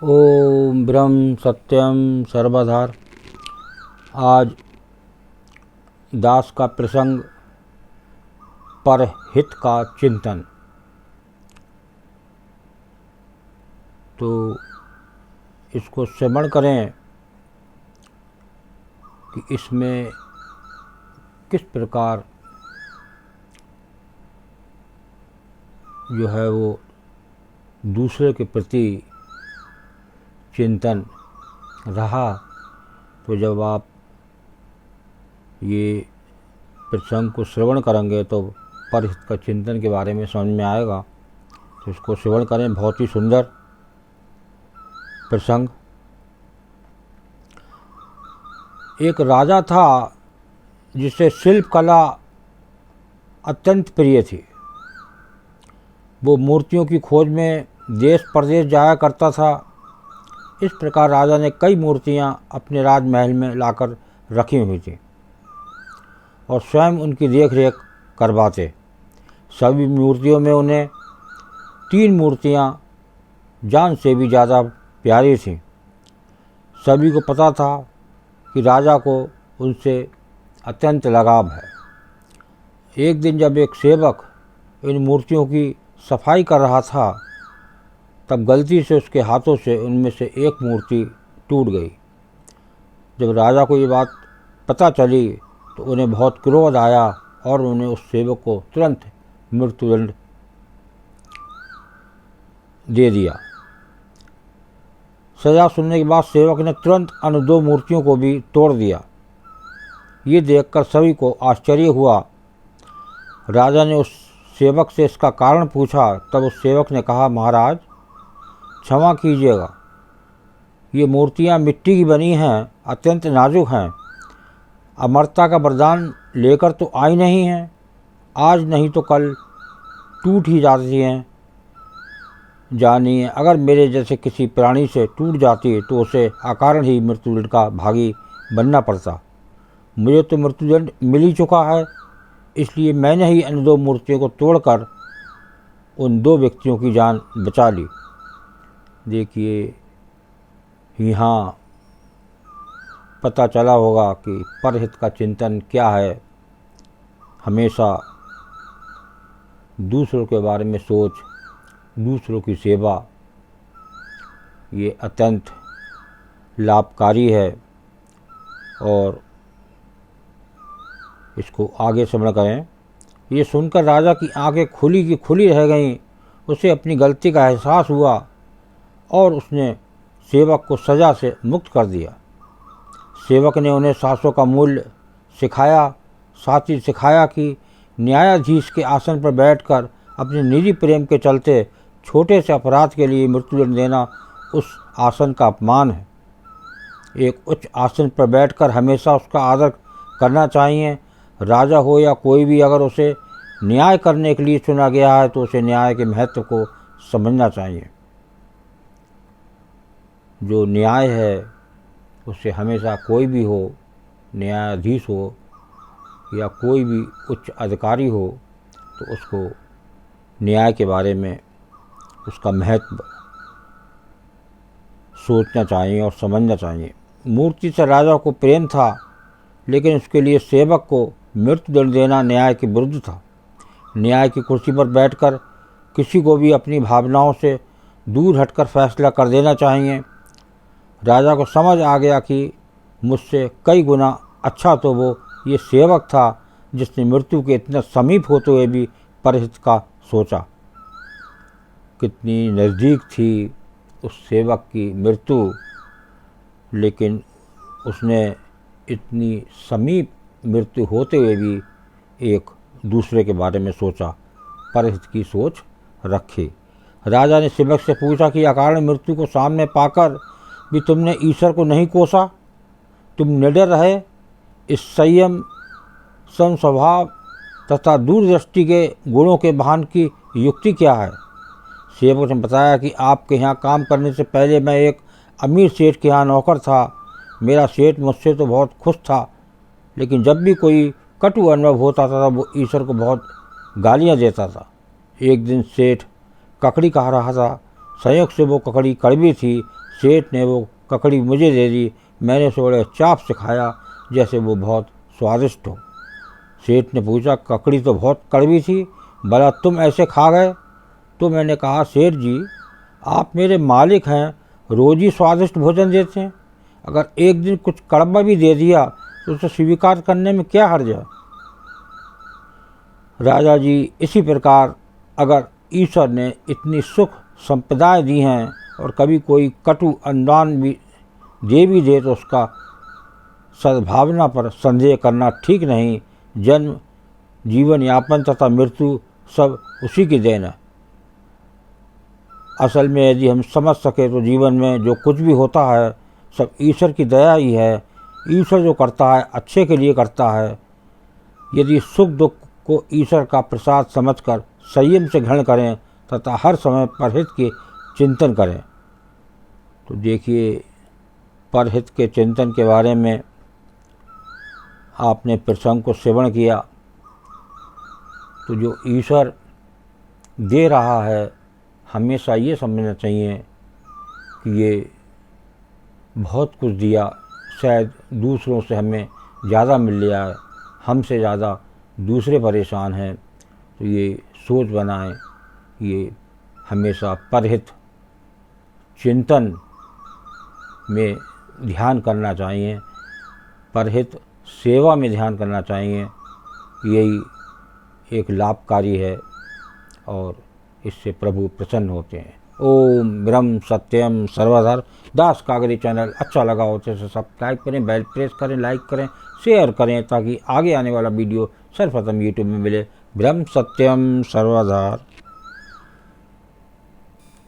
ओम ब्रह्म सत्यम सर्वधार। आज दास का प्रसंग परहित का चिंतन। तो इसको श्रवण करें कि इसमें किस प्रकार जो है वो दूसरे के प्रति चिंतन रहा। तो जब आप ये प्रसंग को श्रवण करेंगे तो परहित का चिंतन के बारे में समझ में आएगा। तो इसको श्रवण करें। बहुत ही सुंदर प्रसंग। एक राजा था जिसे शिल्प कला अत्यंत प्रिय थी। वो मूर्तियों की खोज में देश प्रदेश जाया करता था। इस प्रकार राजा ने कई मूर्तियां अपने राजमहल में लाकर रखी हुई थी और स्वयं उनकी देख रेख करवाते। सभी मूर्तियों में उन्हें 3 मूर्तियां जान से भी ज़्यादा प्यारी थीं। सभी को पता था कि राजा को उनसे अत्यंत लगाव है। एक दिन जब एक सेवक इन मूर्तियों की सफाई कर रहा था, तब गलती से उसके हाथों से उनमें से एक मूर्ति टूट गई। जब राजा को ये बात पता चली तो उन्हें बहुत क्रोध आया और उन्होंने उस सेवक को तुरंत मृत्युदंड दे दिया। सजा सुनने के बाद सेवक ने तुरंत अन्य 2 मूर्तियों को भी तोड़ दिया। ये देखकर सभी को आश्चर्य हुआ। राजा ने उस सेवक से इसका कारण पूछा। तब उस सेवक ने कहा, महाराज क्षमा कीजिएगा, ये मूर्तियाँ मिट्टी की बनी हैं, अत्यंत नाजुक हैं, अमरता का वरदान लेकर तो आई नहीं हैं। आज नहीं तो कल टूट ही जाती हैं। जानिए, अगर मेरे जैसे किसी प्राणी से टूट जाती तो उसे अकारण ही मृत्युदंड का भागी बनना पड़ता। मुझे तो मृत्युदंड मिल ही चुका है, इसलिए मैंने ही अन्य 2 मूर्तियों को तोड़कर उन 2 व्यक्तियों की जान बचा ली। देखिए, यहाँ पता चला होगा कि परहित का चिंतन क्या है। हमेशा दूसरों के बारे में सोच, दूसरों की सेवा, ये अत्यंत लाभकारी है। और इसको आगे श्रवण करें। ये सुनकर राजा की आंखें खुली की खुली रह गईं। उसे अपनी गलती का एहसास हुआ और उसने सेवक को सज़ा से मुक्त कर दिया। सेवक ने उन्हें शास्त्रों का मूल्य सिखाया, साथ ही सिखाया कि न्यायाधीश के आसन पर बैठकर अपने निजी प्रेम के चलते छोटे से अपराध के लिए मृत्युदंड देना उस आसन का अपमान है। एक उच्च आसन पर बैठकर हमेशा उसका आदर करना चाहिए। राजा हो या कोई भी, अगर उसे न्याय करने के लिए चुना गया है तो उसे न्याय के महत्व को समझना चाहिए। जो न्याय है उससे हमेशा कोई भी हो, न्यायाधीश हो या कोई भी उच्च अधिकारी हो, तो उसको न्याय के बारे में उसका महत्व सोचना चाहिए और समझना चाहिए। मूर्ति से राजा को प्रेम था, लेकिन उसके लिए सेवक को मृत्युदंड देना न्याय के विरुद्ध था। न्याय की कुर्सी पर बैठकर किसी को भी अपनी भावनाओं से दूर हटकर फैसला कर देना चाहिए। राजा को समझ आ गया कि मुझसे कई गुना अच्छा तो वो ये सेवक था जिसने मृत्यु के इतना समीप होते हुए भी परहित का सोचा। कितनी नज़दीक थी उस सेवक की मृत्यु, लेकिन उसने इतनी समीप मृत्यु होते हुए भी एक दूसरे के बारे में सोचा, परहित की सोच रखी। राजा ने सेवक से पूछा कि अकारण मृत्यु को सामने पाकर भी तुमने ईश्वर को नहीं कोसा? तुम निडर रहे। इस संयम, समस्वभाव तथा दूरदृष्टि के गुणों के भान की युक्ति क्या है? सेवक ने बताया कि आपके यहाँ काम करने से पहले मैं एक अमीर सेठ के यहाँ नौकर था। मेरा सेठ मुझसे तो बहुत खुश था, लेकिन जब भी कोई कटु अनुभव होता था वो ईश्वर को बहुत गालियाँ देता था। एक दिन सेठ ककड़ी खा रहा था। संयोग से वो ककड़ी कड़वी थी। सेठ ने वो ककड़ी मुझे दे दी। मैंने उसे बड़े चाप से खाया जैसे वो बहुत स्वादिष्ट हो। सेठ ने पूछा, ककड़ी तो बहुत कड़वी थी, भला तुम ऐसे खा गए? तो मैंने कहा, सेठ जी आप मेरे मालिक हैं, रोज ही स्वादिष्ट भोजन देते हैं, अगर एक दिन कुछ कड़वा भी दे दिया तो उसे स्वीकार करने में क्या हर्ज है। राजा जी, इसी प्रकार अगर ईश्वर ने इतनी सुख संपदाएं दी हैं और कभी कोई कटु अनुदान भी दे तो उसका सद्भावना पर संदेह करना ठीक नहीं। जन्म, जीवन यापन तथा मृत्यु सब उसी की देन है। असल में यदि हम समझ सके तो जीवन में जो कुछ भी होता है सब ईश्वर की दया ही है। ईश्वर जो करता है अच्छे के लिए करता है। यदि सुख दुख को ईश्वर का प्रसाद समझकर संयम से ग्रहण करें तथा हर समय परहित के चिंतन करें। तो देखिए, परहित के चिंतन के बारे में आपने प्रसंग को श्रवण किया। तो जो ईश्वर दे रहा है हमेशा ये समझना चाहिए कि ये बहुत कुछ दिया, शायद दूसरों से हमें ज़्यादा मिल लिया है, हमसे ज़्यादा दूसरे परेशान हैं। तो ये सोच बनाएं, ये हमेशा परहित चिंतन में ध्यान करना चाहिए, परहित सेवा में ध्यान करना चाहिए। यही एक लाभकारी है और इससे प्रभु प्रसन्न होते हैं। ओम ब्रह्म सत्यम सर्वधर दास कागरी चैनल अच्छा लगा हो तो सब्सक्राइब करें, बेल प्रेस करें, लाइक करें, शेयर करें ताकि आगे आने वाला वीडियो सर्वप्रथम यूट्यूब में मिले। ब्रह्म सत्यम सर्वधर।